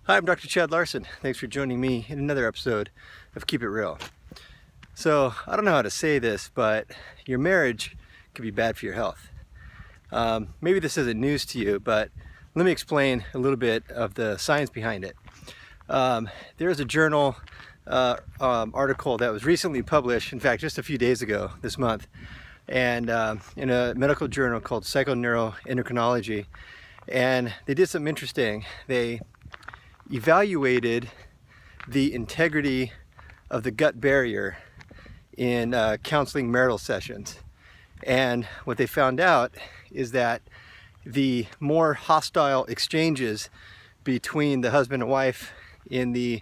Hi, I'm Dr. Chad Larson. Thanks for joining me in another episode of Keep It Real. So, I don't know how to say this, but your marriage could be bad for your health. Maybe this isn't news to you, but let me explain a little bit of the science behind it. There's a journal article that was recently published, in fact, just a few days ago this month, and in a medical journal called Psychoneuroendocrinology. And they did something interesting. They evaluated the integrity of the gut barrier in counseling marital sessions. And what they found out is that the more hostile exchanges between the husband and wife in the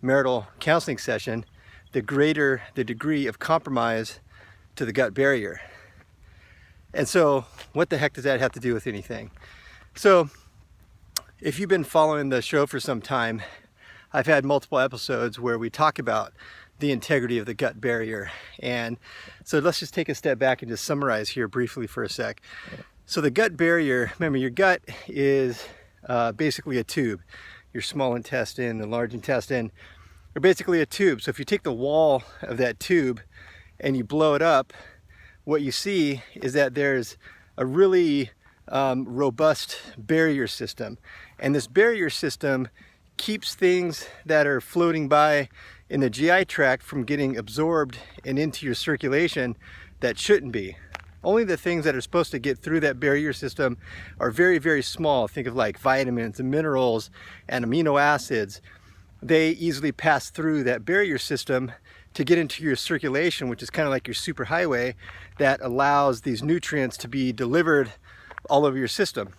marital counseling session, the greater the degree of compromise to the gut barrier. And so what the heck does that have to do with anything? So if you've been following the show for some time, I've had multiple episodes where we talk about the integrity of the gut barrier. And so let's just take a step back and just summarize here briefly for a sec. So the gut barrier, remember, your gut is basically a tube. Your small intestine, the large intestine are basically a tube. So if you take the wall of that tube and you blow it up, what you see is that there's a really robust barrier system. And this barrier system keeps things that are floating by in the GI tract from getting absorbed and into your circulation that shouldn't be. Only the things that are supposed to get through that barrier system are very, very small. Think of like vitamins and minerals and amino acids. They easily pass through that barrier system to get into your circulation, which is kind of like your superhighway that allows these nutrients to be delivered all over your system,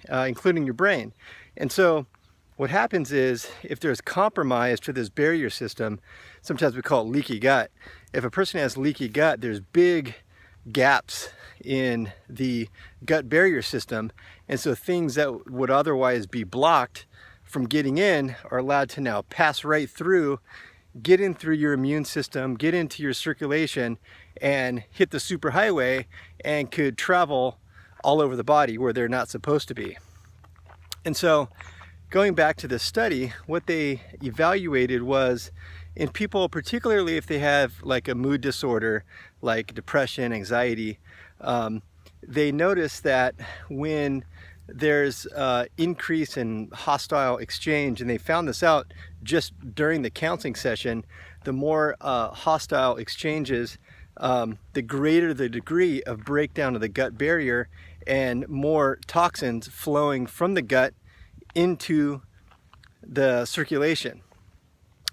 including your brain. And so what happens is, if there's compromise to this barrier system, sometimes we call it leaky gut. If a person has leaky gut, there's big gaps in the gut barrier system. And so things that would otherwise be blocked from getting in are allowed to now pass right through, get in through your immune system, get into your circulation, and hit the superhighway and could travel all over the body where they're not supposed to be. And so going back to this study, what they evaluated was in people, particularly if they have like a mood disorder, like depression, anxiety, they noticed that when there's increase in hostile exchange, and they found this out just during the counseling session, the more hostile exchanges, the greater the degree of breakdown of the gut barrier and more toxins flowing from the gut into the circulation.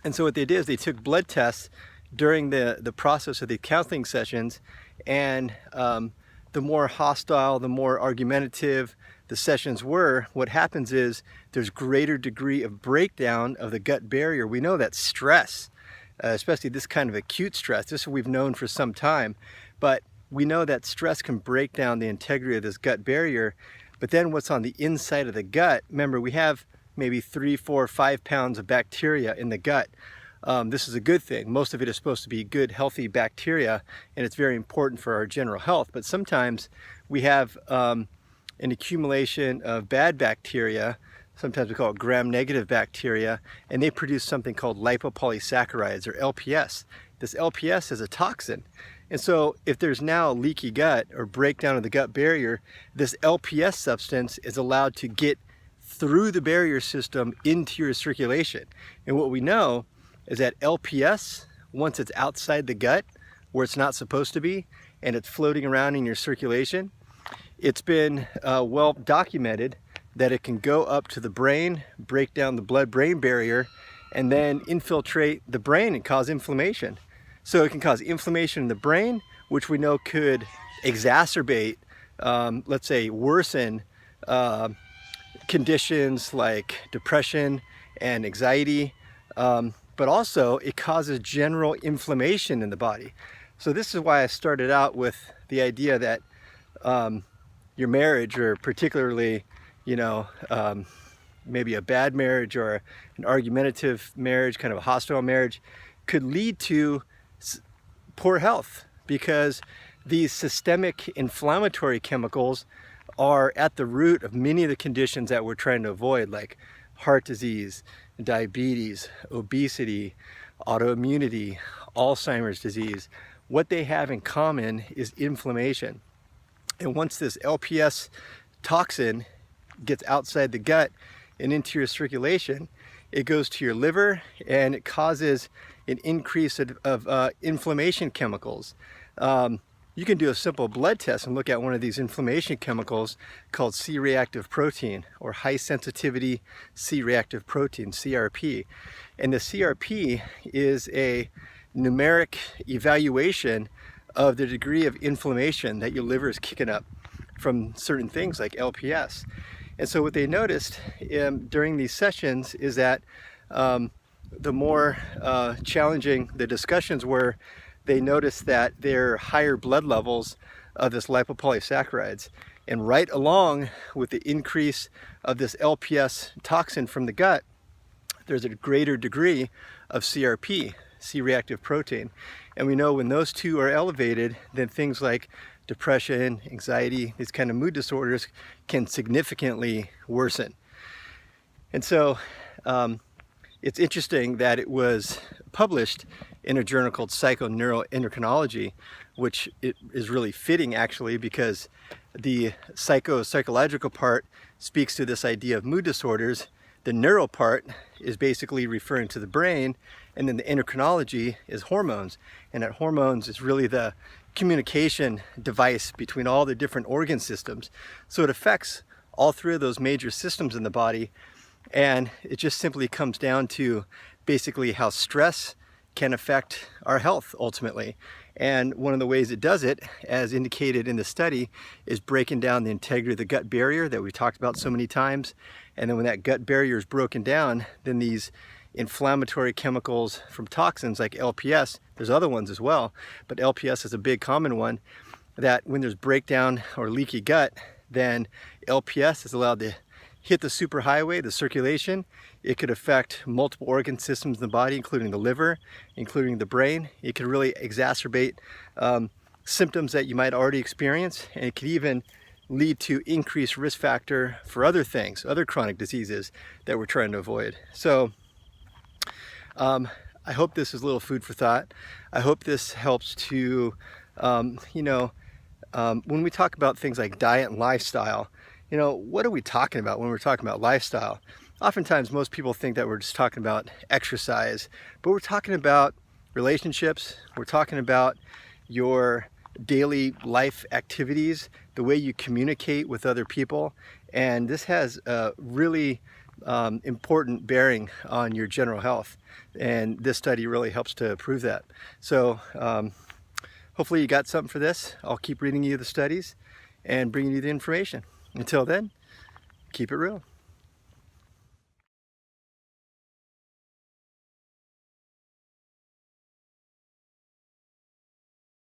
And so what they did is they took blood tests during the process of the counseling sessions, and the more hostile, the more argumentative the sessions were, what happens is there's greater degree of breakdown of the gut barrier. We know that stress, especially this kind of acute stress, this we've known for some time, but we know that stress can break down the integrity of this gut barrier. But then what's on the inside of the gut, remember, we have maybe 3, 4, 5 pounds of bacteria in the gut. This is a good thing. Most of it is supposed to be good, healthy bacteria, and it's very important for our general health. But sometimes we have an accumulation of bad bacteria. Sometimes we call it gram-negative bacteria, and they produce something called lipopolysaccharides, or LPS. This LPS is a toxin. And so if there's now leaky gut or breakdown of the gut barrier, this LPS substance is allowed to get through the barrier system into your circulation. And what we know is that LPS, once it's outside the gut where it's not supposed to be and it's floating around in your circulation, it's been well documented that it can go up to the brain, break down the blood-brain barrier, and then infiltrate the brain and cause inflammation. So it can cause inflammation in the brain, which we know could exacerbate, let's say worsen conditions like depression and anxiety, but also it causes general inflammation in the body. So this is why I started out with the idea that your marriage, or particularly, maybe a bad marriage or an argumentative marriage, kind of a hostile marriage, could lead to poor health, because these systemic inflammatory chemicals are at the root of many of the conditions that we're trying to avoid, like heart disease, diabetes, obesity, autoimmunity, Alzheimer's disease, what they have in common is inflammation. And once this LPS toxin gets outside the gut and into your circulation, it goes to your liver and it causes an increase of inflammation chemicals. You can do a simple blood test and look at one of these inflammation chemicals called C-reactive protein, or high sensitivity C-reactive protein, CRP. And the CRP is a numeric evaluation of the degree of inflammation that your liver is kicking up from certain things like LPS. And so what they noticed during these sessions is that the more challenging the discussions were, they noticed that there are higher blood levels of this lipopolysaccharides. And right along with the increase of this LPS toxin from the gut, there's a greater degree of CRP, C-reactive protein. And we know when those two are elevated, then things like depression, anxiety, these kind of mood disorders can significantly worsen. And so it's interesting that it was published in a journal called Psychoneuroendocrinology, which it is really fitting actually, because the psychological part speaks to this idea of mood disorders. The neural part is basically referring to the brain, and then the endocrinology is hormones. And that hormones is really the communication device between all the different organ systems. So it affects all three of those major systems in the body. And it just simply comes down to basically how stress can affect our health ultimately. And one of the ways it does it, as indicated in the study, is breaking down the integrity of the gut barrier that we talked about so many times. And then when that gut barrier is broken down, then these inflammatory chemicals from toxins like LPS, there's other ones as well, but LPS is a big common one, that when there's breakdown or leaky gut, then LPS is allowed to hit the superhighway, the circulation. It could affect multiple organ systems in the body, including the liver, including the brain. It could really exacerbate symptoms that you might already experience, and it could even lead to increased risk factor for other things, other chronic diseases that we're trying to avoid. So I hope this is a little food for thought. I hope this helps to, when we talk about things like diet and lifestyle, what are we talking about when we're talking about lifestyle? Oftentimes, most people think that we're just talking about exercise, but we're talking about relationships. We're talking about your daily life activities, the way you communicate with other people. And this has a really important bearing on your general health. And this study really helps to prove that. So hopefully you got something for this. I'll keep reading you the studies and bringing you the information. Until then, keep it real.